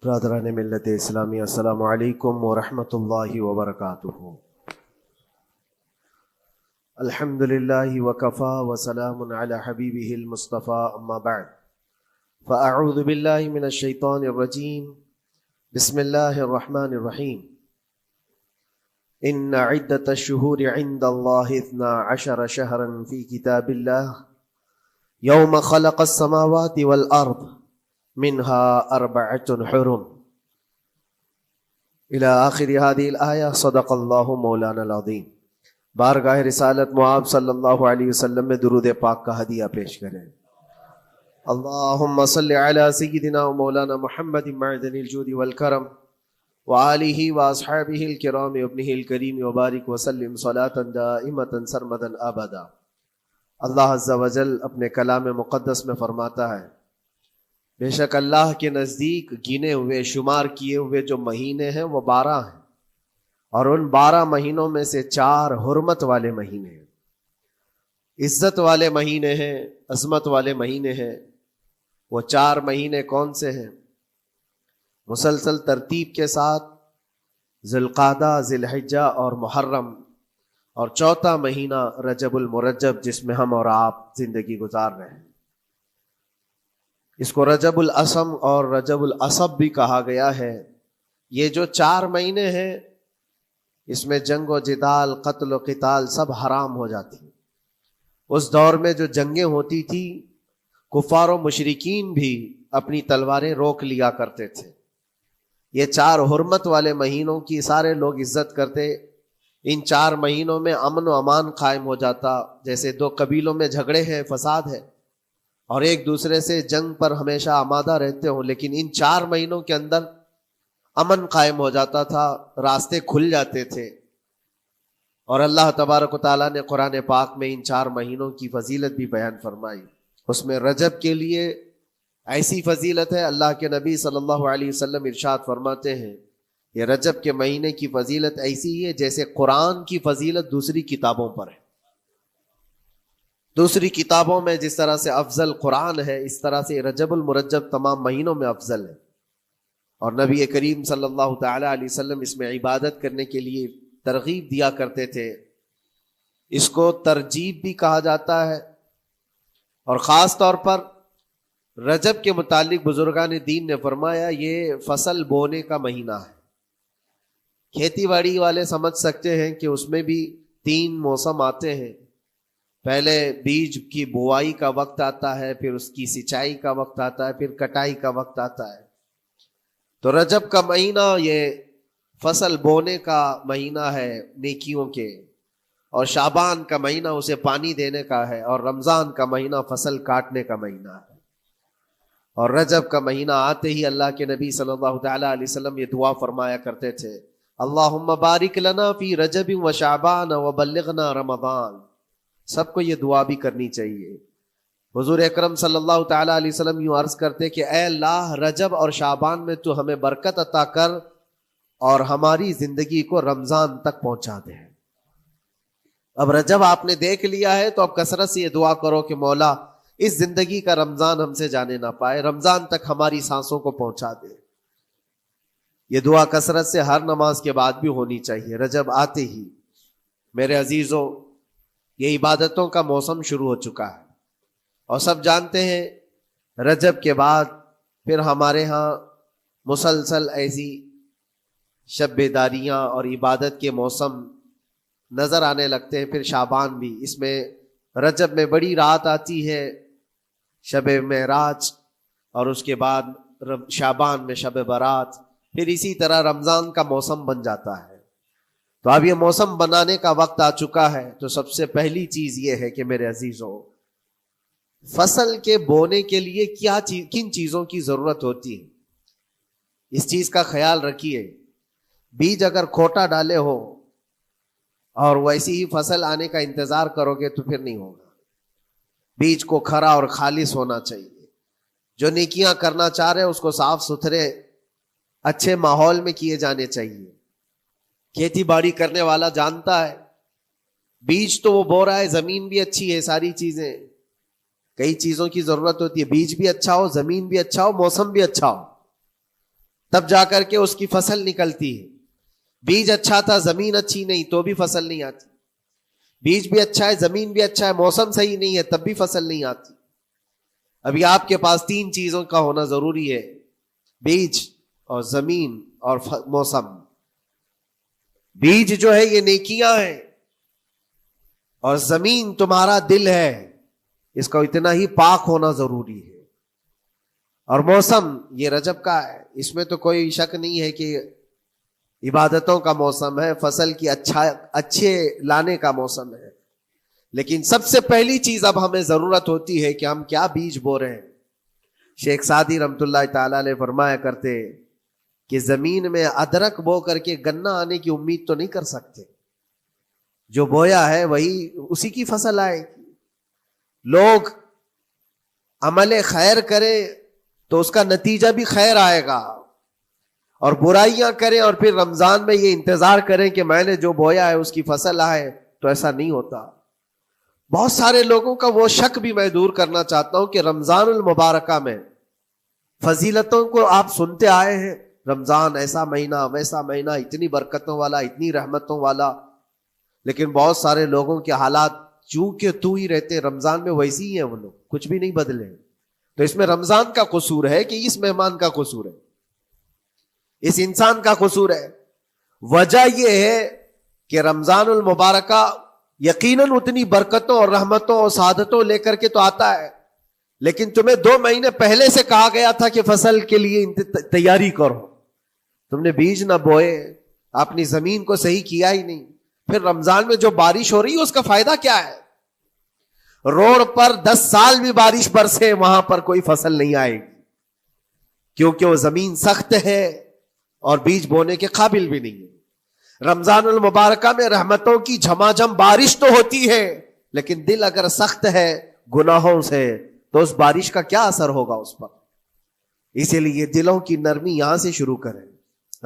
برادران ملت اسلامی، السلام علیکم ورحمۃ اللہ وبرکاتہ۔ الحمد للہ وکفا وسلام علی حبیبہ المصطفیٰ، اما بعد فاعوذ باللہ من الشیطان الرجیم، بسم اللہ الرحمن الرحیم۔ ان عدۃ الشہور عند اللہ 12 شہرا فی کتاب اللہ یوم خلق السماوات والارض منها 4 حرم الى آخر هذه الآیہ۔ صدق اللہ مولانا العظیم۔ بارگاہ رسالت معاب صلی اللہ علیہ وسلم میں درود پاک کا ہدیہ پیش کریں۔ اللہم صل علی سیدنا و مولانا محمد معدن الجود والکرم وآلہ واصحابہ الکرام وابنہ الکریم وبارک وسلم صلاة دائمة سرمدا ابدا۔ اللہ عز و جل اپنے کلام مقدس میں فرماتا ہے، بے شک اللہ کے نزدیک گنے ہوئے شمار کیے ہوئے جو مہینے ہیں وہ 12 ہیں، اور ان 12 مہینوں میں سے 4 حرمت والے مہینے ہیں، عزت والے مہینے ہیں، عظمت والے مہینے ہیں۔ وہ 4 مہینے کون سے ہیں؟ مسلسل ترتیب کے ساتھ ذوالقعدہ، ذی الحجہ اور محرم، اور 4تھا مہینہ رجب المرجب جس میں ہم اور آپ زندگی گزار رہے ہیں۔ اس کو رجب الاسم اور رجب العصب بھی کہا گیا ہے۔ یہ جو 4 مہینے ہیں اس میں جنگ و جدال، قتل و قتال سب حرام ہو جاتی۔ اس دور میں جو جنگیں ہوتی تھی، کفار و مشرکین بھی اپنی تلواریں روک لیا کرتے تھے۔ یہ 4 حرمت والے مہینوں کی سارے لوگ عزت کرتے۔ ان 4 مہینوں میں امن و امان قائم ہو جاتا۔ جیسے 2 قبیلوں میں جھگڑے ہیں، فساد ہے، اور ایک دوسرے سے جنگ پر ہمیشہ آمادہ رہتے ہوں، لیکن ان 4 مہینوں کے اندر امن قائم ہو جاتا تھا، راستے کھل جاتے تھے۔ اور اللہ تبارک و تعالیٰ نے قرآن پاک میں ان 4 مہینوں کی فضیلت بھی بیان فرمائی۔ اس میں رجب کے لیے ایسی فضیلت ہے، اللہ کے نبی صلی اللہ علیہ وسلم ارشاد فرماتے ہیں، یہ رجب کے مہینے کی فضیلت ایسی ہے جیسے قرآن کی فضیلت دوسری کتابوں پر ہے۔ دوسری کتابوں میں جس طرح سے افضل قرآن ہے، اس طرح سے رجب المرجب تمام مہینوں میں افضل ہے۔ اور نبی کریم صلی اللہ تعالی علیہ وسلم اس میں عبادت کرنے کے لیے ترغیب دیا کرتے تھے۔ اس کو ترجیب بھی کہا جاتا ہے، اور خاص طور پر رجب کے متعلق بزرگان دین نے فرمایا یہ فصل بونے کا مہینہ ہے۔ کھیتی باڑی والے سمجھ سکتے ہیں کہ اس میں بھی 3 موسم آتے ہیں۔ پہلے بیج کی بوائی کا وقت آتا ہے، پھر اس کی سچائی کا وقت آتا ہے، پھر کٹائی کا وقت آتا ہے۔ تو رجب کا مہینہ یہ فصل بونے کا مہینہ ہے نیکیوں کے، اور شعبان کا مہینہ اسے پانی دینے کا ہے، اور رمضان کا مہینہ فصل کاٹنے کا مہینہ ہے۔ اور رجب کا مہینہ آتے ہی اللہ کے نبی صلی اللہ تعالی علیہ وسلم یہ دعا فرمایا کرتے تھے، اللہم بارک لنا فی رجب و شعبان و بلغنا رمضان۔ سب کو یہ دعا بھی کرنی چاہیے۔ حضور اکرم صلی اللہ تعالی علیہ وسلم یوں عرض کرتے کہ اے اللہ، رجب اور شعبان میں تو ہمیں برکت عطا کر اور ہماری زندگی کو رمضان تک پہنچا دے۔ اب رجب آپ نے دیکھ لیا ہے تو اب کثرت سے یہ دعا کرو کہ مولا اس زندگی کا رمضان ہم سے جانے نہ پائے، رمضان تک ہماری سانسوں کو پہنچا دے۔ یہ دعا کثرت سے ہر نماز کے بعد بھی ہونی چاہیے۔ رجب آتے ہی میرے عزیزوں یہ عبادتوں کا موسم شروع ہو چکا ہے، اور سب جانتے ہیں رجب کے بعد پھر ہمارے ہاں مسلسل ایسی شب بیداریاں اور عبادت کے موسم نظر آنے لگتے ہیں۔ پھر شعبان بھی، اس میں رجب میں بڑی رات آتی ہے، شب معراج، اور اس کے بعد شعبان میں شب برات، پھر اسی طرح رمضان کا موسم بن جاتا ہے۔ تو اب یہ موسم بنانے کا وقت آ چکا ہے۔ تو سب سے پہلی چیز یہ ہے کہ میرے عزیزوں، فصل کے بونے کے لیے کن چیزوں کی ضرورت ہوتی ہے، اس چیز کا خیال رکھیے۔ بیج اگر کھوٹا ڈالے ہو اور ویسی ہی فصل آنے کا انتظار کرو گے تو پھر نہیں ہوگا۔ بیج کو کھرا اور خالص ہونا چاہیے۔ جو نیکیاں کرنا چاہ رہے اس کو صاف ستھرے اچھے ماحول میں کیے جانے چاہیے۔ کھیتی باڑی کرنے والا جانتا ہے بیج تو وہ بو رہا ہے، زمین بھی اچھی ہے، ساری چیزیں، کئی چیزوں کی ضرورت ہوتی ہے، بیج بھی اچھا ہو، زمین بھی اچھا ہو، موسم بھی اچھا ہو۔ تب جا کر کے اس کی فصل نکلتی ہے. بیج اچھا تھا، زمین اچھی نہیں تو بھی فصل نہیں آتی. بیج بھی اچھا ہے، زمین بھی اچھا ہے، موسم صحیح نہیں ہے تب بھی فصل نہیں آتی. ابھی آپ کے پاس 3 چیزوں کا ہونا ضروری ہے: بیج اور زمین اور موسم. بیج جو ہے یہ نیکیاں ہیں، اور زمین تمہارا دل ہے، اس کا اتنا ہی پاک ہونا ضروری ہے. اور موسم یہ رجب کا ہے، اس میں تو کوئی شک نہیں ہے کہ عبادتوں کا موسم ہے، فصل کی اچھے لانے کا موسم ہے. لیکن سب سے پہلی چیز اب ہمیں ضرورت ہوتی ہے کہ ہم کیا بیج بو رہے ہیں. شیخ سعدی رحمت اللہ تعالی علیہ فرمایا کرتے کہ زمین میں ادرک بو کر کے گنا آنے کی امید تو نہیں کر سکتے. جو بویا ہے وہی اسی کی فصل آئے گی. لوگ عمل خیر کرے تو اس کا نتیجہ بھی خیر آئے گا، اور برائیاں کریں اور پھر رمضان میں یہ انتظار کریں کہ میں نے جو بویا ہے اس کی فصل آئے، تو ایسا نہیں ہوتا. بہت سارے لوگوں کا وہ شک بھی میں دور کرنا چاہتا ہوں کہ رمضان المبارکہ میں فضیلتوں کو آپ سنتے آئے ہیں، رمضان ایسا مہینہ ویسا مہینہ، اتنی برکتوں والا، اتنی رحمتوں والا، لیکن بہت سارے لوگوں کے حالات چونکہ تو ہی رہتے رمضان میں ویسی ہی ہیں، وہ لوگ کچھ بھی نہیں بدلے. تو اس میں رمضان کا قصور ہے کہ اس مہمان کا قصور ہے، اس انسان کا قصور ہے؟ وجہ یہ ہے کہ رمضان المبارکہ یقیناً اتنی برکتوں اور رحمتوں اور سعادتوں لے کر کے تو آتا ہے، لیکن تمہیں 2 مہینے پہلے سے کہا گیا تھا کہ فصل کے لیے تیاری کرو. تم نے بیج نہ بوئے، اپنی زمین کو صحیح کیا ہی نہیں. پھر رمضان میں جو بارش ہو رہی ہے اس کا فائدہ کیا ہے؟ روڈ پر 10 سال بھی بارش برسے وہاں پر کوئی فصل نہیں آئے گی، کیونکہ وہ زمین سخت ہے اور بیج بونے کے قابل بھی نہیں ہے. رمضان المبارکہ میں رحمتوں کی جھماجھم بارش تو ہوتی ہے، لیکن دل اگر سخت ہے گناہوں سے تو اس بارش کا کیا اثر ہوگا اس پر؟ اسی لیے دلوں کی نرمی یہاں سے شروع کریں،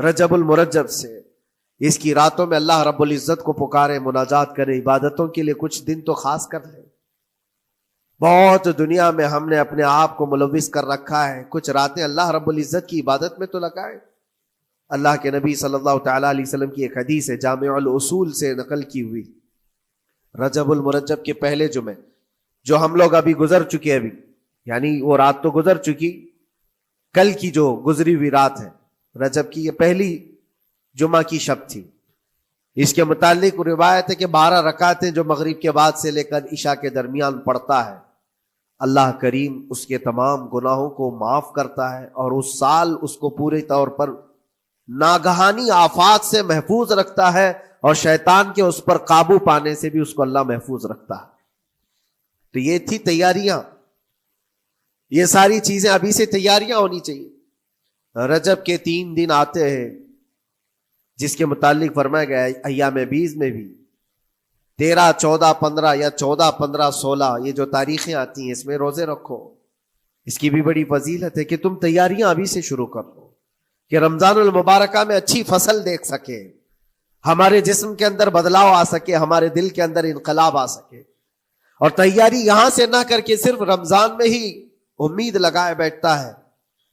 رجب المرجب سے. اس کی راتوں میں اللہ رب العزت کو پکاریں، مناجات کریں، عبادتوں کے لیے کچھ دن تو خاص کر لیں. بہت دنیا میں ہم نے اپنے آپ کو ملوث کر رکھا ہے، کچھ راتیں اللہ رب العزت کی عبادت میں تو لگائیں. اللہ کے نبی صلی اللہ تعالی علیہ وسلم کی ایک حدیث ہے، جامع الاصول سے نقل کی ہوئی، رجب المرجب کے پہلے جمعے جو ہم لوگ ابھی گزر چکے، ابھی یعنی وہ رات تو گزر چکی، کل کی جو گزری ہوئی رات ہے رجب کی، یہ پہلی جمعہ کی شب تھی. اس کے متعلق روایت ہے کہ 12 رکعتیں جو مغرب کے بعد سے لے کر عشاء کے درمیان پڑھتا ہے، اللہ کریم اس کے تمام گناہوں کو معاف کرتا ہے، اور اس سال اس کو پورے طور پر ناگہانی آفات سے محفوظ رکھتا ہے، اور شیطان کے اس پر قابو پانے سے بھی اس کو اللہ محفوظ رکھتا ہے. تو یہ تھی تیاریاں، یہ ساری چیزیں ابھی سے تیاریاں ہونی چاہیے. رجب کے 3 دن آتے ہیں جس کے متعلق فرمایا گیا ہے ایام بیز میں بھی 13, 14, 15 یا 14, 15, 16 یہ جو تاریخیں آتی ہیں اس میں روزے رکھو. اس کی بھی بڑی فضیلت ہے کہ تم تیاریاں ابھی سے شروع کر دو کہ رمضان المبارکہ میں اچھی فصل دیکھ سکے، ہمارے جسم کے اندر بدلاؤ آ سکے، ہمارے دل کے اندر انقلاب آ سکے. اور تیاری یہاں سے نہ کر کے صرف رمضان میں ہی امید لگائے بیٹھتا ہے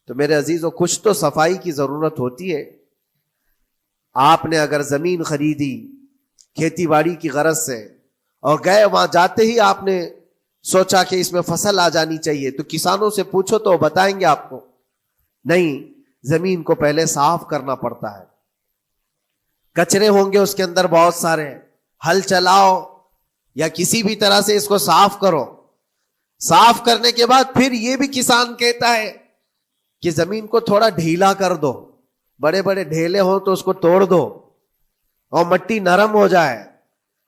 تو میرے عزیزوں کچھ تو صفائی کی ضرورت ہوتی ہے. آپ نے اگر زمین خریدی کھیتی باڑی کی غرض سے اور گئے، وہاں جاتے ہی آپ نے سوچا کہ اس میں فصل آ جانی چاہیے، تو کسانوں سے پوچھو تو بتائیں گے آپ کو نہیں، زمین کو پہلے صاف کرنا پڑتا ہے، کچرے ہوں گے اس کے اندر بہت سارے، ہل چلاؤ یا کسی بھی طرح سے اس کو صاف کرو. صاف کرنے کے بعد پھر یہ بھی کسان کہتا ہے کہ زمین کو تھوڑا ڈھیلا کر دو، بڑے بڑے ڈھیلے ہوں تو اس کو توڑ دو اور مٹی نرم ہو جائے.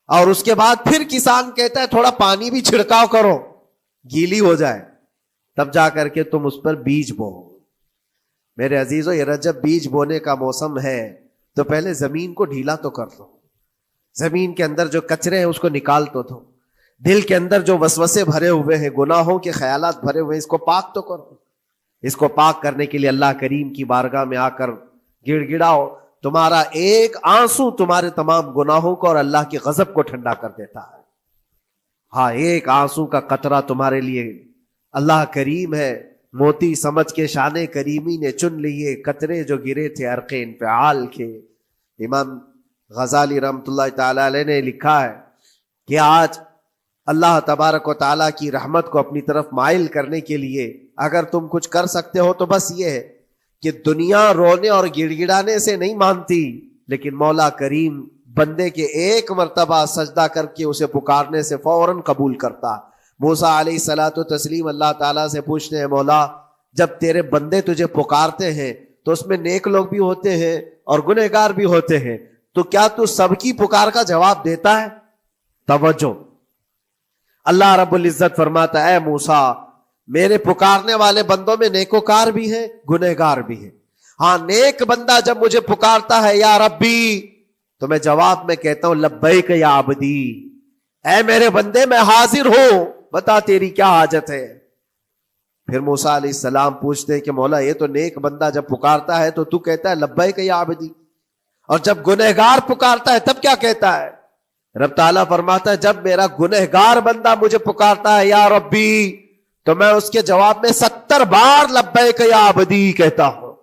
اور اس کے بعد پھر کسان کہتا ہے تھوڑا پانی بھی چھڑکاؤ کرو، گیلی ہو جائے، تب جا کر کے تم اس پر بیج بو. میرے عزیزو یہ رجب بیج بونے کا موسم ہے، تو پہلے زمین کو ڈھیلا تو کر دو، زمین کے اندر جو کچرے ہیں اس کو نکال تو دو، دل کے اندر جو وسوسے بھرے ہوئے ہیں، گناہوں کے خیالات بھرے ہوئے ہیں، اس کو پاک تو کرو. اس کو پاک کرنے کے لیے اللہ کریم کی بارگاہ میں آ کر گڑ گڑاؤ. تمہارا ایک آنسو تمہارے تمام گناہوں کو اور اللہ کے غضب کو ٹھنڈا کر دیتا ہے. ہاں، ایک آنسو کا قطرہ تمہارے لیے اللہ کریم ہے، موتی سمجھ کے شان کریمی نے چن لیے قطرے جو گرے تھے عرق انفعال کے. امام غزالی رحمۃ اللہ تعالی علیہ نے لکھا ہے کہ آج اللہ تبارک و تعالیٰ کی رحمت کو اپنی طرف مائل کرنے کے لیے اگر تم کچھ کر سکتے ہو تو بس یہ ہے کہ دنیا رونے اور گڑ گڑانے سے نہیں مانتی، لیکن مولا کریم بندے کے ایک مرتبہ سجدہ کر کے اسے پکارنے سے فوراً قبول کرتا. موسیٰ علیہ الصلاۃ والتسلیم اللہ تعالیٰ سے پوچھتے ہیں مولا جب تیرے بندے تجھے پکارتے ہیں تو اس میں نیک لوگ بھی ہوتے ہیں اور گنہگار بھی ہوتے ہیں، تو کیا تو سب کی پکار کا جواب دیتا ہے؟ توجہ، اللہ رب العزت فرماتا ہے اے موسیٰ میرے پکارنے والے بندوں میں نیکوکار بھی ہیں گنہگار بھی ہیں. ہاں نیک بندہ جب مجھے پکارتا ہے یا ربی تو میں جواب میں کہتا ہوں لبیک یا عبدی، اے میرے بندے میں حاضر ہوں، بتا تیری کیا حاجت ہے. پھر موسیٰ علیہ السلام پوچھتے ہیں کہ مولا یہ تو نیک بندہ جب پکارتا ہے تو تو کہتا ہے لبیک یا عبدی، اور جب گنہگار پکارتا ہے تب کیا کہتا ہے؟ رب تعالیٰ فرماتا ہے جب میرا گنہگار بندہ مجھے پکارتا ہے یا ربی تو میں اس کے جواب میں 70 بار لبیک یا عبدی کہتا ہوں.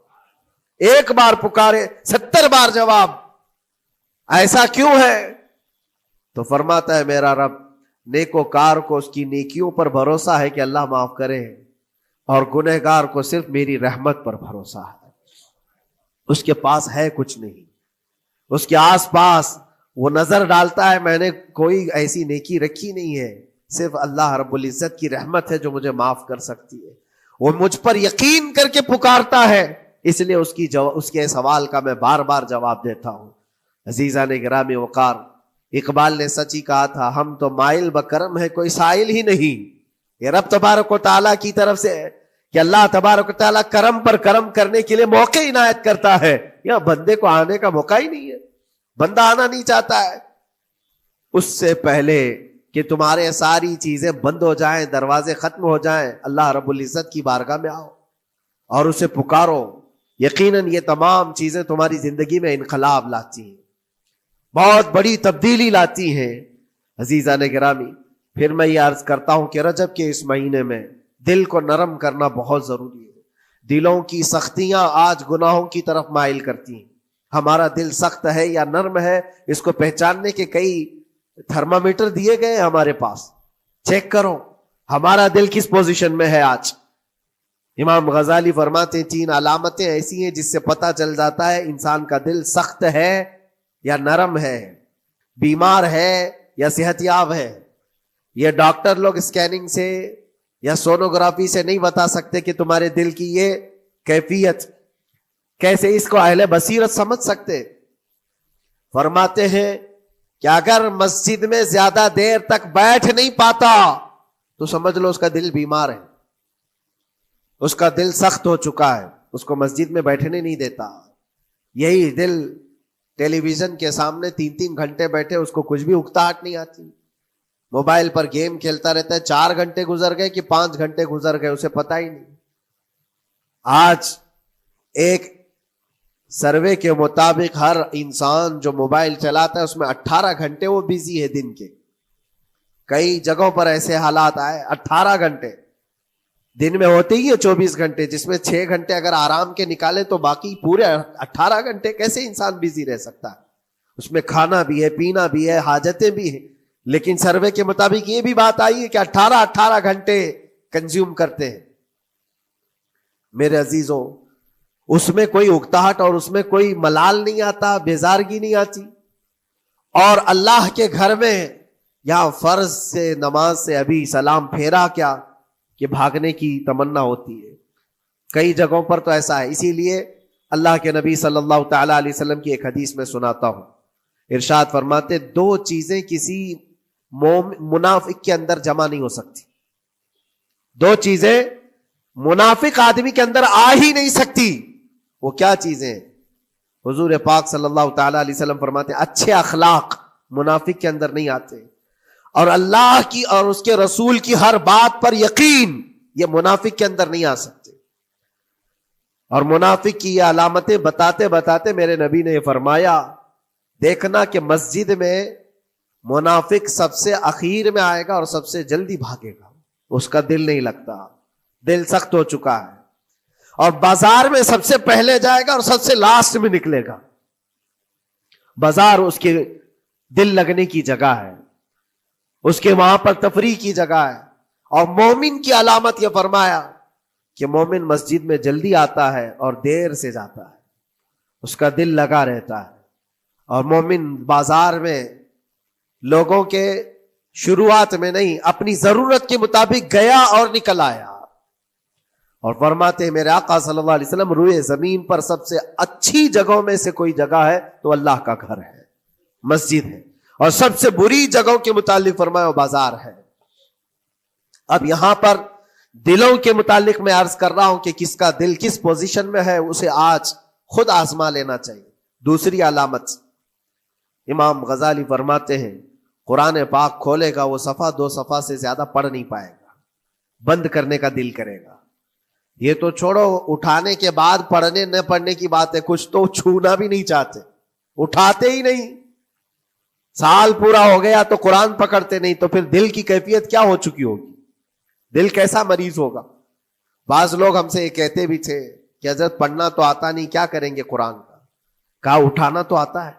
ایک بار پکارے 70 بار جواب. ایسا کیوں ہے؟ تو فرماتا ہے میرا رب نیکوکار کو اس کی نیکیوں پر بھروسہ ہے کہ اللہ معاف کرے، اور گنہگار کو صرف میری رحمت پر بھروسہ ہے. اس کے پاس ہے کچھ نہیں، اس کے آس پاس وہ نظر ڈالتا ہے میں نے کوئی ایسی نیکی رکھی نہیں ہے، صرف اللہ رب العزت کی رحمت ہے جو مجھے معاف کر سکتی ہے. وہ مجھ پر یقین کر کے پکارتا ہے، اس لیے اس کے سوال کا میں بار بار جواب دیتا ہوں. عزیزان گرامی وقار، اقبال نے سچ ہی کہا تھا ہم تو مائل بکرم ہے کوئی سائل ہی نہیں. یہ رب تبارک و تعالیٰ کی طرف سے ہے کہ اللہ تبارک و تعالیٰ کرم پر کرم کرنے کے لیے موقع عنایت کرتا ہے. یا بندے کو آنے کا موقع ہی نہیں ہے، بندہ آنا نہیں چاہتا ہے. اس سے پہلے کہ تمہارے ساری چیزیں بند ہو جائیں، دروازے ختم ہو جائیں، اللہ رب العزت کی بارگاہ میں آؤ اور اسے پکارو. یقیناً یہ تمام چیزیں تمہاری زندگی میں انقلاب لاتی ہیں، بہت بڑی تبدیلی لاتی ہیں. عزیزان گرامی، پھر میں یہ عرض کرتا ہوں کہ رجب کے اس مہینے میں دل کو نرم کرنا بہت ضروری ہے. دلوں کی سختیاں آج گناہوں کی طرف مائل کرتی ہیں. ہمارا دل سخت ہے یا نرم ہے اس کو پہچاننے کے کئی تھرمامیٹر دیے گئے ہمارے پاس. چیک کرو ہمارا دل کس پوزیشن میں ہے آج. امام غزالی فرماتے ہیں 3 علامتیں ایسی ہیں جس سے پتہ چل جاتا ہے انسان کا دل سخت ہے یا نرم ہے، بیمار ہے یا صحت یاب ہے. یہ ڈاکٹر لوگ اسکیننگ سے یا سونوگرافی سے نہیں بتا سکتے کہ تمہارے دل کی یہ کیفیت. کیسے اس کو اہل بصیرت سمجھ سکتے؟ فرماتے ہیں کہ اگر مسجد میں زیادہ دیر تک بیٹھ نہیں پاتا تو سمجھ لو اس کا دل بیمار ہے، اس کا دل سخت ہو چکا ہے، اس کو مسجد میں بیٹھنے نہیں دیتا. یہی دل ٹیلی ویژن کے سامنے 3 گھنٹے بیٹھے اس کو کچھ بھی اکتاہٹ نہیں آتی، موبائل پر گیم کھیلتا رہتا ہے. 4 گھنٹے گزر گئے کہ 5 گھنٹے گزر گئے اسے پتہ ہی نہیں. آج ایک سروے کے مطابق ہر انسان جو موبائل چلاتا ہے اس میں 18 گھنٹے وہ بیزی ہے دن کے. کئی جگہوں پر ایسے حالات آئے 18 گھنٹے دن میں ہوتے ہی ہے 24 گھنٹے، جس میں 6 گھنٹے اگر آرام کے نکالے تو باقی پورے 18 گھنٹے کیسے انسان بیزی رہ سکتا ہے؟ اس میں کھانا بھی ہے، پینا بھی ہے، حاجتیں بھی ہیں. لیکن سروے کے مطابق یہ بھی بات آئی ہے کہ 18 گھنٹے کنزیوم کرتے ہیں. میرے عزیزوں، اس میں کوئی اکتاہٹ اور اس میں کوئی ملال نہیں آتا، بیزارگی نہیں آتی. اور اللہ کے گھر میں یا فرض سے نماز سے ابھی سلام پھیرا کیا کہ بھاگنے کی تمنا ہوتی ہے. کئی جگہوں پر تو ایسا ہے. اسی لیے اللہ کے نبی صلی اللہ تعالی علیہ وسلم کی ایک حدیث میں سناتا ہوں. ارشاد فرماتے 2 چیزیں کسی منافق کے اندر جمع نہیں ہو سکتی. 2 چیزیں منافق آدمی کے اندر آ ہی نہیں سکتی. وہ کیا چیزیں؟ حضور پاک صلی اللہ تعالی علیہ وسلم فرماتے ہیں اچھے اخلاق منافق کے اندر نہیں آتے، اور اللہ کی اور اس کے رسول کی ہر بات پر یقین یہ منافق کے اندر نہیں آ سکتے. اور منافق کی یہ علامتیں بتاتے بتاتے میرے نبی نے یہ فرمایا دیکھنا کہ مسجد میں منافق سب سے اخیر میں آئے گا اور سب سے جلدی بھاگے گا، اس کا دل نہیں لگتا. دل سخت ہو چکا ہے، اور بازار میں سب سے پہلے جائے گا اور سب سے لاسٹ میں نکلے گا. بازار اس کے دل لگنے کی جگہ ہے، اس کے وہاں پر تفریح کی جگہ ہے. اور مومن کی علامت یہ فرمایا کہ مومن مسجد میں جلدی آتا ہے اور دیر سے جاتا ہے، اس کا دل لگا رہتا ہے. اور مومن بازار میں لوگوں کے شروعات میں نہیں، اپنی ضرورت کے مطابق گیا اور نکل آیا. اور فرماتے ہیں میرے آقا صلی اللہ علیہ وسلم، روئے زمین پر سب سے اچھی جگہوں میں سے کوئی جگہ ہے تو اللہ کا گھر ہے، مسجد ہے. اور سب سے بری جگہوں کے متعلق فرمایا وہ بازار ہے. اب یہاں پر دلوں کے متعلق میں عرض کر رہا ہوں کہ کس کا دل کس پوزیشن میں ہے، اسے آج خود آزما لینا چاہیے. دوسری علامت، امام غزالی فرماتے ہیں قرآن پاک کھولے گا وہ صفحہ 2 صفحہ سے زیادہ پڑھ نہیں پائے گا، بند کرنے کا دل کرے گا. یہ تو چھوڑو اٹھانے کے بعد پڑھنے نہ پڑھنے کی بات ہے، کچھ تو چھونا بھی نہیں چاہتے، اٹھاتے ہی نہیں. سال پورا ہو گیا تو قرآن پکڑتے نہیں، تو پھر دل کی کیفیت کیا ہو چکی ہوگی، دل کیسا مریض ہوگا. بعض لوگ ہم سے یہ کہتے بھی تھے کہ حضرت پڑھنا تو آتا نہیں، کیا کریں گے قرآن کا. کہا اٹھانا تو آتا ہے.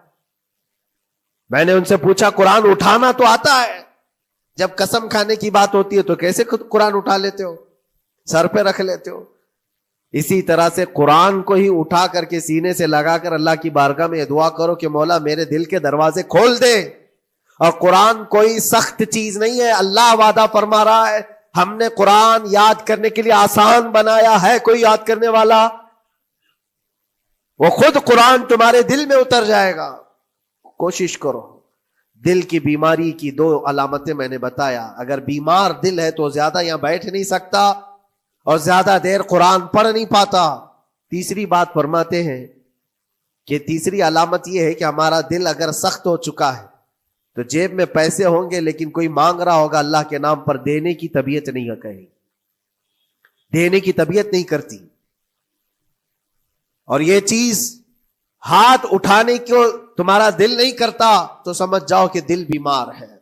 میں نے ان سے پوچھا قرآن اٹھانا تو آتا ہے، جب قسم کھانے کی بات ہوتی ہے تو کیسے قرآن اٹھا لیتے ہو، سر پہ رکھ لیتے ہو. اسی طرح سے قرآن کو ہی اٹھا کر کے سینے سے لگا کر اللہ کی بارگاہ میں دعا کرو کہ مولا میرے دل کے دروازے کھول دے. اور قرآن کوئی سخت چیز نہیں ہے، اللہ وعدہ فرما رہا ہے ہم نے قرآن یاد کرنے کے لیے آسان بنایا ہے. کوئی یاد کرنے والا، وہ خود قرآن تمہارے دل میں اتر جائے گا. کوشش کرو. دل کی بیماری کی 2 علامتیں میں نے بتایا. اگر بیمار دل ہے تو زیادہ یہاں بیٹھ نہیں سکتا اور زیادہ دیر قرآن پڑھ نہیں پاتا. تیسری بات فرماتے ہیں کہ تیسری علامت یہ ہے کہ ہمارا دل اگر سخت ہو چکا ہے تو جیب میں پیسے ہوں گے لیکن کوئی مانگ رہا ہوگا اللہ کے نام پر، دینے کی طبیعت نہیں ہے، کہیں دینے کی طبیعت نہیں کرتی. اور یہ چیز ہاتھ اٹھانے کو تمہارا دل نہیں کرتا تو سمجھ جاؤ کہ دل بیمار ہے.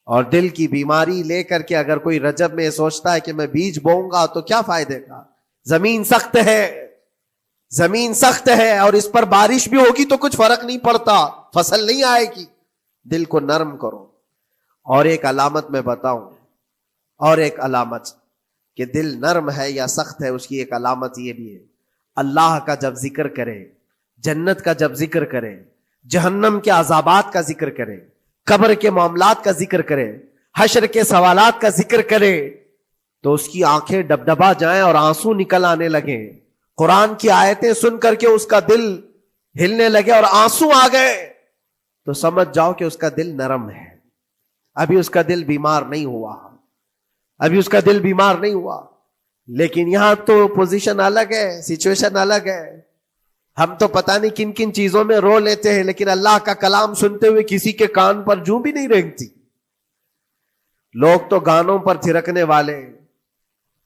اور دل کی بیماری لے کر کے اگر کوئی رجب میں سوچتا ہے کہ میں بیج بوؤں گا تو کیا فائدے کا، زمین سخت ہے، زمین سخت ہے اور اس پر بارش بھی ہوگی تو کچھ فرق نہیں پڑتا، فصل نہیں آئے گی. دل کو نرم کرو. اور ایک علامت میں بتاؤں، اور ایک علامت کہ دل نرم ہے یا سخت ہے، اس کی ایک علامت یہ بھی ہے، اللہ کا جب ذکر کرے، جنت کا جب ذکر کرے، جہنم کے عذابات کا ذکر کرے، قبر کے معاملات کا ذکر کرے، حشر کے سوالات کا ذکر کرے، تو اس کی آنکھیں ڈبڈبا جائیں اور آنسو نکل آنے لگیں. قرآن کی آیتیں سن کر کے اس کا دل ہلنے لگے اور آنسو آ گئے تو سمجھ جاؤ کہ اس کا دل نرم ہے. ابھی اس کا دل بیمار نہیں ہوا، ابھی اس کا دل بیمار نہیں ہوا. لیکن یہاں تو پوزیشن الگ ہے، سچویشن الگ ہے. ہم تو پتہ نہیں کن کن چیزوں میں رو لیتے ہیں، لیکن اللہ کا کلام سنتے ہوئے کسی کے کان پر جوں بھی نہیں رینگتی. لوگ تو گانوں پر تھرکنے والے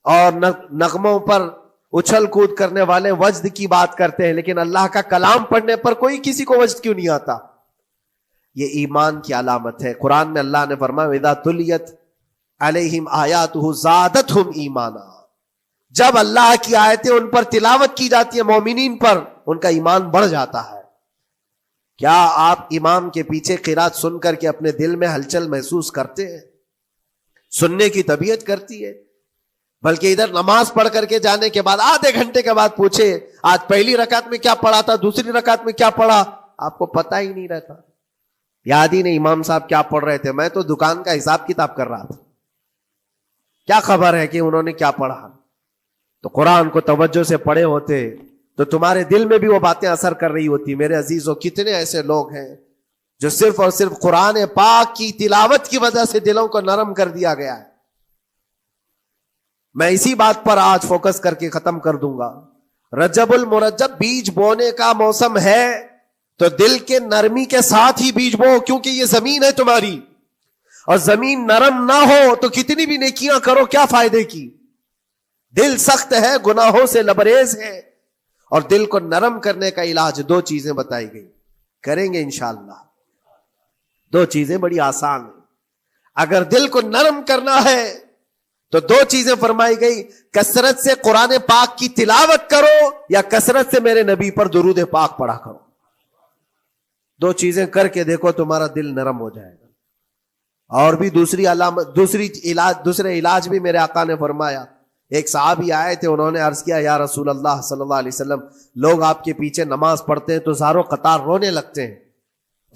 اور نغموں پر اچھل کود کرنے والے وجد کی بات کرتے ہیں، لیکن اللہ کا کلام پڑھنے پر کوئی کسی کو وجد کیوں نہیں آتا. یہ ایمان کی علامت ہے. قرآن میں اللہ نے فرمایا وَإِذَا تُلِيَتْ عَلَيْهِمْ آيَاتُهُ زَادَتْهُمْ ایمانا. جب اللہ کی آیتیں ان پر تلاوت کی جاتی ہیں، مومنین پر، ان کا ایمان بڑھ جاتا ہے. کیا آپ امام کے پیچھے قرات سن کر کے اپنے دل میں ہلچل محسوس کرتے ہیں؟ سننے کی طبیعت کرتی ہے. بلکہ ادھر نماز پڑھ کر کے جانے کے بعد آدھے گھنٹے کے بعد پوچھے آج پہلی رکعت میں کیا پڑھا تھا، دوسری رکعت میں کیا پڑھا، آپ کو پتہ ہی نہیں رہتا. یاد ہی نہیں امام صاحب کیا پڑھ رہے تھے، میں تو دکان کا حساب کتاب کر رہا تھا، کیا خبر ہے کہ انہوں نے کیا پڑھا. تو قرآن کو توجہ سے پڑھے ہوتے تو تمہارے دل میں بھی وہ باتیں اثر کر رہی ہوتی. میرے عزیزوں، کتنے ایسے لوگ ہیں جو صرف اور صرف قرآن پاک کی تلاوت کی وجہ سے دلوں کو نرم کر دیا گیا ہے. میں اسی بات پر آج فوکس کر کے ختم کر دوں گا. رجب المرجب بیج بونے کا موسم ہے تو دل کے نرمی کے ساتھ ہی بیج بو، کیونکہ یہ زمین ہے تمہاری، اور زمین نرم نہ ہو تو کتنی بھی نیکیاں کرو کیا فائدے کی. دل سخت ہے، گناہوں سے لبریز ہے، اور دل کو نرم کرنے کا علاج 2 چیزیں بتائی گئی، کریں گے انشاءاللہ. 2 چیزیں بڑی آسان ہیں. اگر دل کو نرم کرنا ہے تو دو چیزیں فرمائی گئی، کثرت سے قرآن پاک کی تلاوت کرو یا کثرت سے میرے نبی پر درود پاک پڑھا کرو. دو چیزیں کر کے دیکھو تمہارا دل نرم ہو جائے گا. اور بھی دوسری علامت، دوسرے علاج بھی میرے آقا نے فرمایا. ایک صحابی آئے تھے، انہوں نے عرض کیا یا رسول اللہ صلی اللہ علیہ وسلم، لوگ آپ کے پیچھے نماز پڑھتے ہیں تو زاروں قطار رونے لگتے ہیں،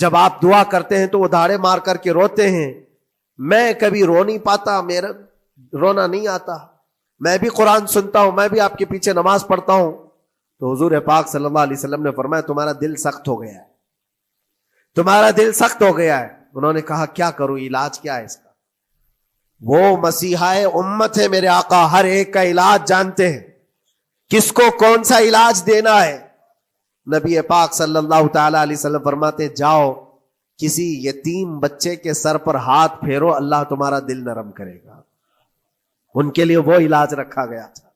جب آپ دعا کرتے ہیں تو وہ دھاڑے مار کر کے روتے ہیں، میں کبھی رو نہیں پاتا، میرا رونا نہیں آتا، میں بھی قرآن سنتا ہوں، میں بھی آپ کے پیچھے نماز پڑھتا ہوں. تو حضور پاک صلی اللہ علیہ وسلم نے فرمایا تمہارا دل سخت ہو گیا ہے، تمہارا دل سخت ہو گیا ہے. انہوں نے کہا کیا کروں، علاج کیا ہے اس کا؟ وہ مسیحا امت ہے میرے آقا، ہر ایک کا علاج جانتے ہیں، کس کو کون سا علاج دینا ہے. نبی پاک صلی اللہ تعالی علیہ وسلم فرماتے جاؤ کسی یتیم بچے کے سر پر ہاتھ پھیرو، اللہ تمہارا دل نرم کرے گا. ان کے لیے وہ علاج رکھا گیا تھا.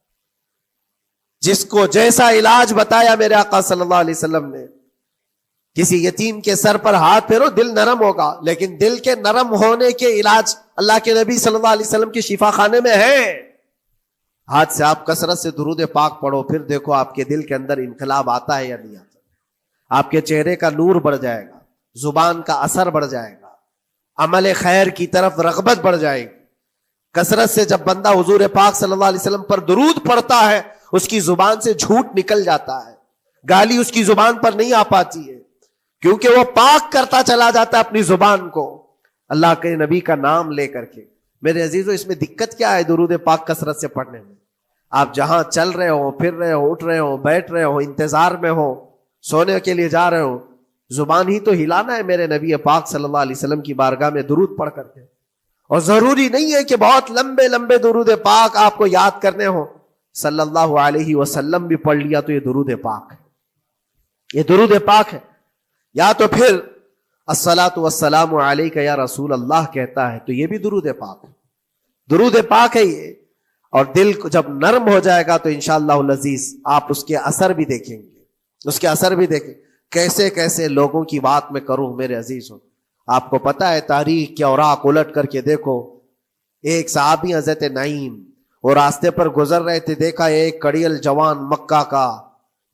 جس کو جیسا علاج بتایا میرے آقا صلی اللہ علیہ وسلم نے، کسی یتیم کے سر پر ہاتھ پھیرو، دل نرم ہوگا. لیکن دل کے نرم ہونے کے علاج اللہ کے نبی صلی اللہ علیہ وسلم کے شفا خانے میں ہے. ہاتھ سے آپ کثرت سے درود پاک پڑھو، پھر دیکھو آپ کے دل کے اندر انقلاب آتا ہے یا نہیں آتا. آپ کے چہرے کا نور بڑھ جائے گا، زبان کا اثر بڑھ جائے گا، عمل خیر کی طرف رغبت بڑھ جائے گی. کثرت سے جب بندہ حضور پاک صلی اللہ علیہ وسلم پر درود پڑھتا ہے، اس کی زبان سے جھوٹ نکل جاتا ہے، گالی اس کی زبان پر نہیں آ پاتی ہے، کیونکہ وہ پاک کرتا چلا جاتا ہے اپنی زبان کو اللہ کے نبی کا نام لے کر کے. میرے عزیزو، اس میں دقت کیا ہے درود پاک کثرت سے پڑھنے میں؟ آپ جہاں چل رہے ہو، پھر رہے ہو، اٹھ رہے ہو، بیٹھ رہے ہو، انتظار میں ہو، سونے کے لیے جا رہے ہو، زبان ہی تو ہلانا ہے میرے نبی پاک صلی اللہ علیہ وسلم کی بارگاہ میں درود پڑھ کر کے. اور ضروری نہیں ہے کہ بہت لمبے لمبے درود پاک آپ کو یاد کرنے ہو، صلی اللہ علیہ وسلم بھی پڑھ لیا تو یہ درود پاک ہے، یہ درود پاک ہے. یا تو پھر الصلاۃ والسلام علیک یا رسول اللہ کہتا ہے تو یہ بھی درود پاک ہے، درود پاک ہے یہ. اور دل کو جب نرم ہو جائے گا تو انشاءاللہ العزیز آپ اس کے اثر بھی دیکھیں گے، اس کے اثر بھی دیکھیں. کیسے کیسے لوگوں کی بات میں کروں میرے عزیزوں. آپ کو پتا ہے تاریخ کے اوراق الٹ کر کے دیکھو. ایک صحابی حضرت نعیم وہ راستے پر گزر رہے تھے، دیکھا ایک کڑیل جوان مکہ کا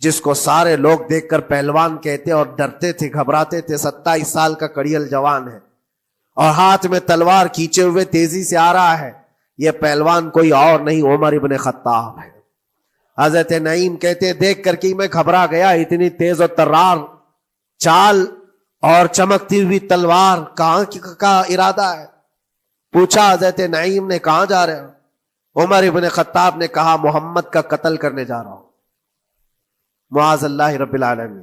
جس کو سارے لوگ دیکھ کر پہلوان کہتے اور ڈرتے تھے، گھبراتے تھے. 27 سال کا کڑیل جوان ہے اور ہاتھ میں تلوار کھینچے ہوئے تیزی سے آ رہا ہے. یہ پہلوان کوئی اور نہیں عمر ابن خطاب ہے. حضرت نعیم کہتے دیکھ کر کے میں گھبرا گیا، اتنی تیز اور ترار چال اور چمکتی ہوئی تلوار، کہاں کا ارادہ ہے؟ پوچھا حضرت نعیم نے کہاں جا رہے ہو؟ عمر ابن خطاب نے کہا محمد کا قتل کرنے جا رہا ہوں. معاذ اللہ رب العالمین.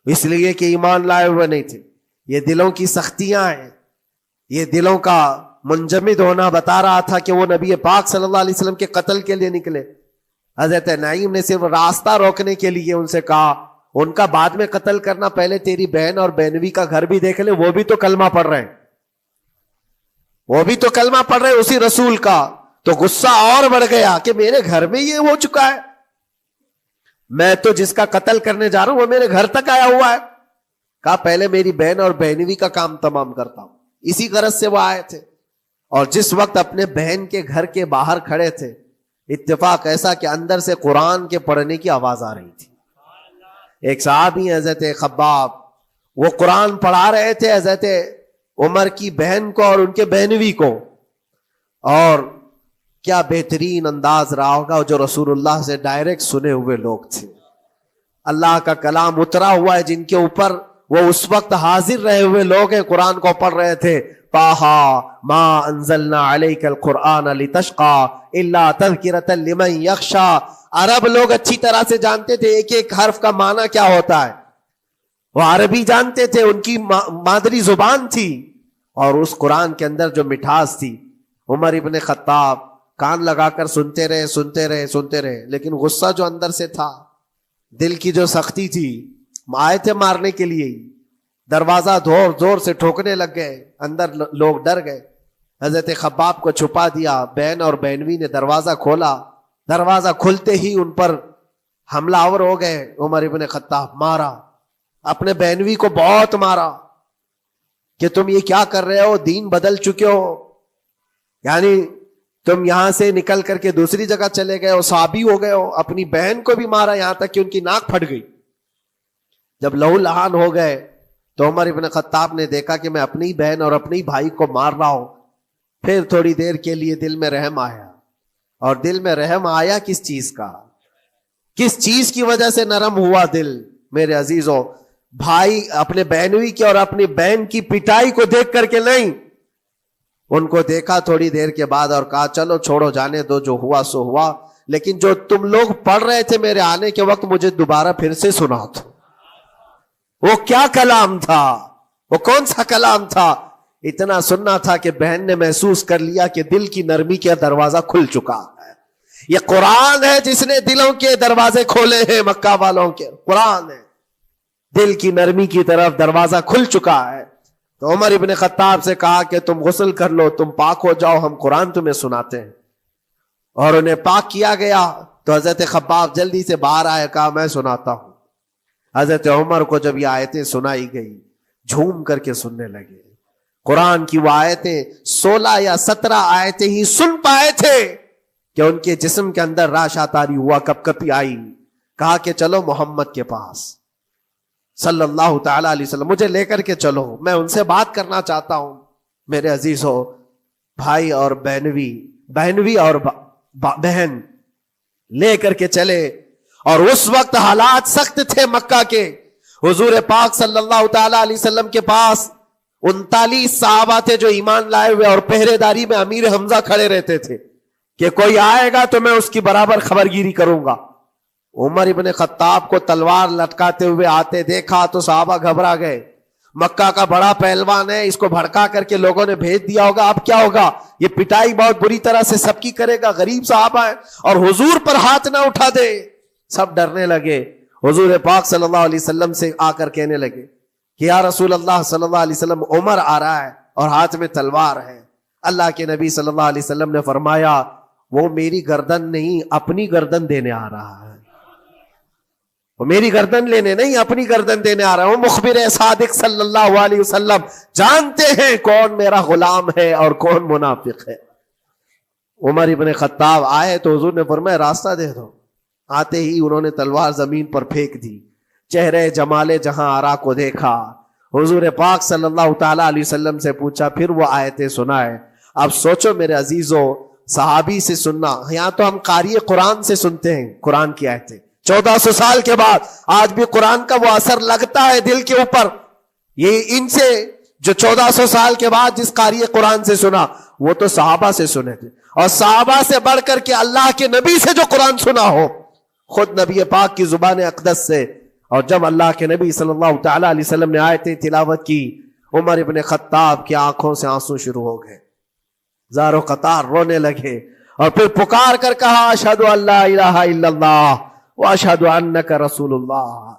اس لیے کہ ایمان لائے ہوئے نہیں تھے. یہ دلوں کی سختیاں ہیں، یہ دلوں کا منجمد ہونا بتا رہا تھا کہ وہ نبی پاک صلی اللہ علیہ وسلم کے قتل کے لیے نکلے. حضرت نعیم نے صرف راستہ روکنے کے لیے ان سے کہا ان کا بعد میں قتل کرنا، پہلے تیری بہن اور بہنوی کا گھر بھی دیکھ لے، وہ بھی تو کلمہ پڑھ رہے ہیں، وہ بھی تو کلمہ پڑھ رہے ہیں اسی رسول کا. تو غصہ اور بڑھ گیا کہ میرے گھر میں یہ ہو چکا ہے، میں تو جس کا قتل کرنے جا رہا ہوں وہ میرے گھر تک آیا ہوا ہے. کہا پہلے میری بہن اور بہنوی کا کام تمام کرتا ہوں. اسی غرض سے وہ آئے تھے. اور جس وقت اپنے بہن کے گھر کے باہر کھڑے تھے، اتفاق ایسا کہ اندر سے قرآن کے پڑھنے کی آواز آ رہی تھی. ایک صحابی حضرت خباب، وہ قرآن پڑھا رہے تھے حضرت عمر کی بہن کو اور ان کے بہنوی کو. اور کیا بہترین انداز رہا ہوگا، جو رسول اللہ سے ڈائریکٹ سنے ہوئے لوگ تھے، اللہ کا کلام اترا ہوا ہے جن کے اوپر، وہ اس وقت حاضر رہے ہوئے لوگ ہیں، قرآن کو پڑھ رہے تھے. طٰہٰ ما انزلنا علیک القرآن لتشقی الا تذکرۃ لمن یخشی. عرب لوگ اچھی طرح سے جانتے تھے ایک ایک حرف کا معنی کیا ہوتا ہے، وہ عربی جانتے تھے، ان کی مادری زبان تھی. اور اس قرآن کے اندر جو مٹھاس تھی، عمر ابن خطاب کان لگا کر سنتے رہے سنتے رہے سنتے رہے. لیکن غصہ جو اندر سے تھا، دل کی جو سختی تھی، آئے تھے مارنے کے لیے، دروازہ زور زور سے ٹھوکنے لگ گئے، اندر لوگ ڈر گئے. حضرت خباب کو چھپا دیا، بہن اور بہنوی نے دروازہ کھولا. دروازہ کھلتے ہی ان پر حملہ آور ہو گئے. عمر ابن خطاب مارا، اپنے بہنوی کو بہت مارا کہ تم یہ کیا کر رہے ہو، دین بدل چکے ہو. یعنی تم یہاں سے نکل کر کے دوسری جگہ چلے گئے ہو, صحابی ہو گئے ہو, اپنی بہن کو بھی مارا یہاں تک کہ ان کی ناک پھٹ گئی. جب لہو لہان ہو گئے تو عمر ابن خطاب نے دیکھا کہ میں اپنی بہن اور اپنی بھائی کو مار رہا ہوں. پھر تھوڑی دیر کے لیے دل میں رحم آیا. اور دل میں رحم آیا کس چیز کا, کس چیز کی وجہ سے نرم ہوا دل میرے عزیزوں؟ بھائی اپنے بہنوئی کی اور اپنی بہن کی پٹائی کو دیکھ کر کے نہیں, ان کو دیکھا تھوڑی دیر کے بعد اور کہا چلو چھوڑو جانے دو, جو ہوا سو ہوا, لیکن جو تم لوگ پڑھ رہے تھے میرے آنے کے وقت مجھے دوبارہ پھر سے سنا دو. وہ کیا کلام تھا, وہ کون سا کلام تھا؟ اتنا سننا تھا کہ بہن نے محسوس کر لیا کہ دل کی نرمی کا دروازہ کھل چکا ہے. یہ قرآن ہے جس نے دلوں کے دروازے کھولے ہیں, مکہ والوں کے قرآن ہے, دل کی نرمی کی طرف دروازہ کھل چکا ہے. تو عمر ابن خطاب سے کہا کہ تم غسل کر لو, تم پاک ہو جاؤ, ہم قرآن تمہیں سناتے ہیں. اور انہیں پاک کیا گیا تو حضرت خباب جلدی سے باہر آئے, کہا میں سناتا ہوں. حضرت عمر کو جب یہ آیتیں سنائی گئی جھوم کر کے سننے لگے. قرآن کی وہ آیتیں 16 یا 17 آیتیں ہی سن پائے تھے کہ ان کے جسم کے اندر راشا تاری ہوا, کپ کپی آئی. کہا کہ چلو محمد کے پاس صلی اللہ تعالی علیہ وسلم, مجھے لے کر کے چلو, میں ان سے بات کرنا چاہتا ہوں. میرے عزیزو, بھائی اور بہنوی اور بہن لے کر کے چلے. اور اس وقت حالات سخت تھے مکہ کے. حضور پاک صلی اللہ تعالی علیہ وسلم کے پاس 39 صحابہ تھے جو ایمان لائے ہوئے, اور پہرے داری میں امیر حمزہ کھڑے رہتے تھے کہ کوئی آئے گا تو میں اس کی برابر خبرگیری کروں گا. عمر ابن خطاب کو تلوار لٹکاتے ہوئے آتے دیکھا تو صحابہ گھبرا گئے. مکہ کا بڑا پہلوان ہے, اس کو بھڑکا کر کے لوگوں نے بھیج دیا ہوگا, اب کیا ہوگا, یہ پٹائی بہت بری طرح سے سب کی کرے گا, غریب صحابہ ہے, اور حضور پر ہاتھ نہ اٹھا دے. سب ڈرنے لگے. حضور پاک صلی اللہ علیہ وسلم سے آ کر کہنے لگے کہ یا رسول اللہ صلی اللہ علیہ وسلم, عمر آ رہا ہے اور ہاتھ میں تلوار ہے. اللہ کے نبی صلی اللہ علیہ وسلم نے فرمایا وہ میری گردن نہیں, اپنی گردن دینے آ رہا ہے. وہ میری گردن لینے نہیں, اپنی گردن دینے آ رہا ہے. وہ مخبر صادق صلی اللہ علیہ وسلم جانتے ہیں کون میرا غلام ہے اور کون منافق ہے. عمر ابن خطاب آئے تو حضور نے فرمایا راستہ دے دو. آتے ہی انہوں نے تلوار زمین پر پھینک دی. چہرے جمال جہاں آرا کو دیکھا. حضور پاک صلی اللہ تعالی علیہ وسلم سے پوچھا, پھر وہ آیتیں سنائے. اب سوچو میرے عزیزو, صحابی سے سننا, یہاں تو ہم قاری قرآن سے سنتے ہیں قرآن کی آیتیں 1400 سال کے بعد, آج بھی قرآن کا وہ اثر لگتا ہے دل کے اوپر. یہ ان سے جو 1400 سال کے بعد جس قاری قرآن سے سنا وہ تو صحابہ سے سنے تھے, اور صحابہ سے بڑھ کر کے اللہ کے نبی سے جو قرآن سنا ہو, خود نبی پاک کی زبان اقدس سے. اور جب اللہ کے نبی صلی اللہ تعالی علیہ وسلم نے آیتیں تلاوت کی, عمر ابن خطاب کی آنکھوں سے آنسو شروع ہو گئے, زارو قطار رونے لگے, اور پھر پکار کر کہا اشہد ان لا الہ الا اللہ واشہد انک رسول اللہ.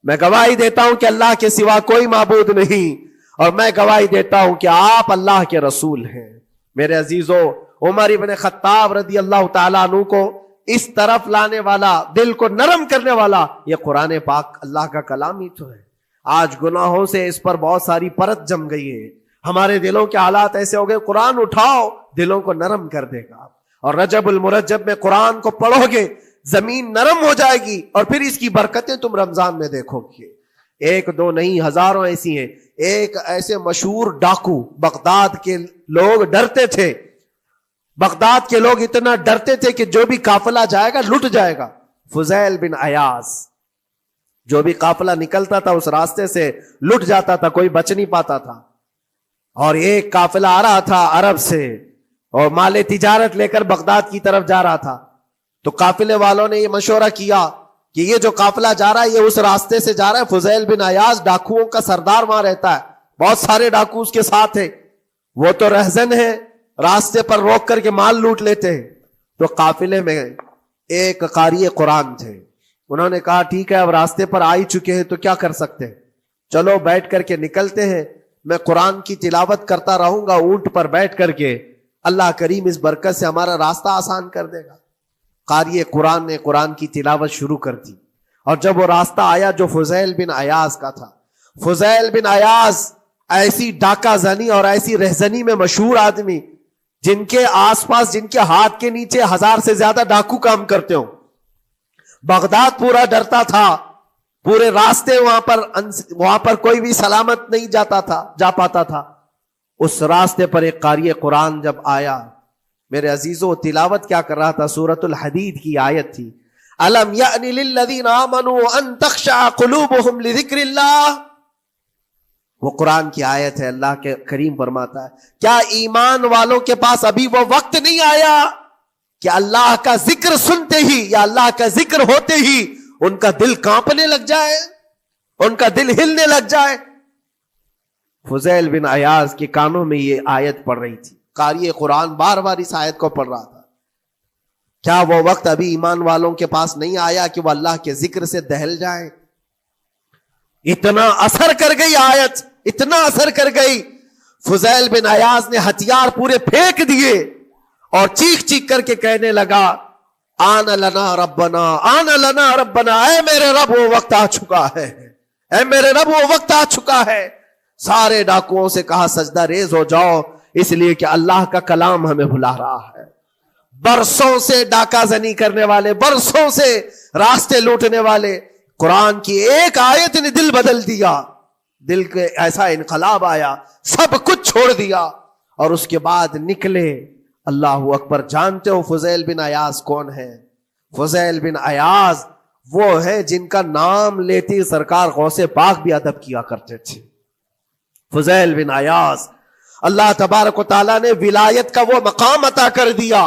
میں گواہی دیتا ہوں کہ اللہ کے سوا کوئی معبود نہیں, اور میں گواہی دیتا ہوں کہ آپ اللہ کے رسول ہیں. میرے عزیزو, عمر ابن خطاب رضی اللہ تعالیٰ عنہ کو اس طرف لانے والا, دل کو نرم کرنے والا, یہ قرآن پاک اللہ کا کلام ہی تو ہے. آج گناہوں سے اس پر بہت ساری پرت جم گئی ہے. ہمارے دلوں کے حالات ایسے ہو گئے, قرآن اٹھاؤ دلوں کو نرم کر دے گا. اور رجب المرجب میں قرآن کو پڑھو گے زمین نرم ہو جائے گی, اور پھر اس کی برکتیں تم رمضان میں دیکھو گے. ایک دو نہیں, ہزاروں ایسی ہیں. ایک ایسے مشہور ڈاکو, بغداد کے لوگ ڈرتے تھے, بغداد کے لوگ اتنا ڈرتے تھے کہ جو بھی قافلہ جائے گا لٹ جائے گا. فضیل بن عیاض, جو بھی قافلہ نکلتا تھا اس راستے سے لٹ جاتا تھا, کوئی بچ نہیں پاتا تھا. اور ایک قافلہ آ رہا تھا عرب سے, اور مال تجارت لے کر بغداد کی طرف جا رہا تھا. تو قافلے والوں نے یہ مشورہ کیا کہ یہ جو قافلہ جا رہا ہے یہ اس راستے سے جا رہا ہے. فضیل بن عیاض ڈاکوؤں کا سردار وہاں رہتا ہے, بہت سارے ڈاکو اس کے ساتھ ہیں, وہ تو رہزن ہے, راستے پر روک کر کے مال لوٹ لیتے ہیں. تو قافلے میں ایک قاری قرآن تھے, انہوں نے کہا ٹھیک ہے اب راستے پر آ ہی چکے ہیں تو کیا کر سکتے ہیں, چلو بیٹھ کر کے نکلتے ہیں, میں قرآن کی تلاوت کرتا رہوں گا اونٹ پر بیٹھ کر کے, اللہ کریم اس برکت سے ہمارا راستہ آسان کر دے گا. قاری قرآن نے قرآن کی تلاوت شروع کر دی, اور جب وہ راستہ آیا جو فضیل بن عیاض کا تھا, فضیل بن عیاض ایسی ڈاکہ زنی اور ایسی رہزنی میں مشہور آدمی, جن کے آس پاس، جن کے ہاتھ کے نیچے 1000 سے زیادہ ڈاکو کام کرتے ہوں. بغداد پورا ڈرتا تھا، پورے راستے وہاں پر کوئی بھی سلامت نہیں جا پاتا تھا. اس راستے پر ایک قاری قرآن جب آیا، میرے عزیزوں تلاوت کیا کر رہا تھا؟ سورۃ الحدید کی آیت تھی، الم یأن للذین آمنوا ان تخشع قلوبهم لذکر اللہ. وہ قرآن کی آیت ہے. اللہ کے کریم فرماتا ہے کیا ایمان والوں کے پاس ابھی وہ وقت نہیں آیا کہ اللہ کا ذکر سنتے ہی یا اللہ کا ذکر ہوتے ہی ان کا دل کانپنے لگ جائے، ان کا دل ہلنے لگ جائے؟ فضیل بن عیاض کے کانوں میں یہ آیت پڑھ رہی تھی. قاری قرآن بار بار اس آیت کو پڑھ رہا تھا. کیا وہ وقت ابھی ایمان والوں کے پاس نہیں آیا کہ وہ اللہ کے ذکر سے دہل جائیں؟ اتنا اثر کر گئی آیت، اتنا اثر کر گئی. فضیل بن عیاض نے ہتھیار پورے پھینک دیے اور چیخ چیخ کر کے کہنے لگا آن لنا ربنا، آن لنا ربنا، اے میرے رب وہ وقت آ چکا ہے، اے میرے رب وہ وقت آ چکا ہے. سارے ڈاکوؤں سے کہا سجدہ ریز ہو جاؤ، اس لیے کہ اللہ کا کلام ہمیں بلا رہا ہے. برسوں سے ڈاکہ زنی کرنے والے، برسوں سے راستے لوٹنے والے، قرآن کی ایک آیت نے دل بدل دیا. دل کے ایسا انقلاب آیا، سب کچھ چھوڑ دیا اور اس کے بعد نکلے. اللہ اکبر. جانتے ہو فضیل بن عیاض کون ہے؟ فضیل بن عیاض وہ ہے جن کا نام لیتی سرکار غوث پاک بھی ادب کیا کرتے تھے. فضیل بن عیاض اللہ تبارک و تعالیٰ نے ولایت کا وہ مقام عطا کر دیا.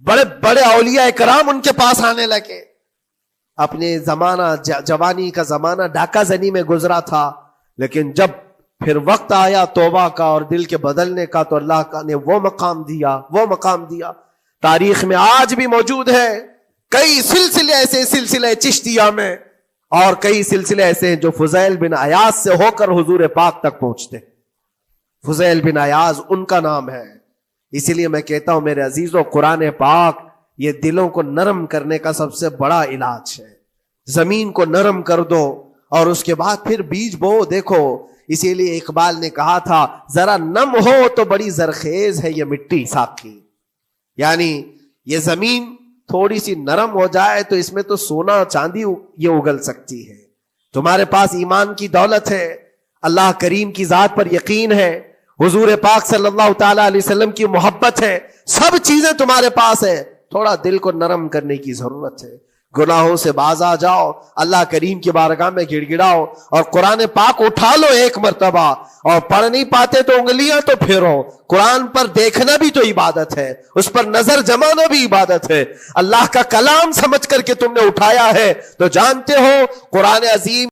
بڑے بڑے اولیاء کرام ان کے پاس آنے لگے. اپنے زمانہ جوانی کا زمانہ ڈاکہ زنی میں گزرا تھا، لیکن جب پھر وقت آیا توبہ کا اور دل کے بدلنے کا تو اللہ نے وہ مقام دیا. تاریخ میں آج بھی موجود ہے کئی سلسلے ایسے، سلسلے چشتیہ میں، اور کئی سلسلے ایسے ہیں جو فضیل بن عیاض سے ہو کر حضور پاک تک پہنچتے. فضیل بن عیاض ان کا نام ہے. اسی لیے میں کہتا ہوں میرے عزیزوں، قرآن پاک یہ دلوں کو نرم کرنے کا سب سے بڑا علاج ہے. زمین کو نرم کر دو اور اس کے بعد پھر بیج بو. دیکھو اسی لیے اقبال نے کہا تھا ذرا نم ہو تو بڑی زرخیز ہے یہ مٹی ساقی. یعنی یہ زمین تھوڑی سی نرم ہو جائے تو اس میں تو سونا چاندی یہ اگل سکتی ہے. تمہارے پاس ایمان کی دولت ہے، اللہ کریم کی ذات پر یقین ہے، حضور پاک صلی اللہ تعالی علیہ وسلم کی محبت ہے، سب چیزیں تمہارے پاس ہے. تھوڑا دل کو نرم کرنے کی ضرورت ہے. گناہوں سے باز آ جاؤ، اللہ کریم کی بارگاہ میں گڑ گڑاؤ اور قرآن پاک اٹھا لو ایک مرتبہ. اور پڑھ نہیں پاتے تو انگلیاں تو پھیرو. قرآن پر دیکھنا بھی تو عبادت ہے، اس پر نظر جمانا بھی عبادت ہے. اللہ کا کلام سمجھ کر کے تم نے اٹھایا ہے تو جانتے ہو قرآن عظیم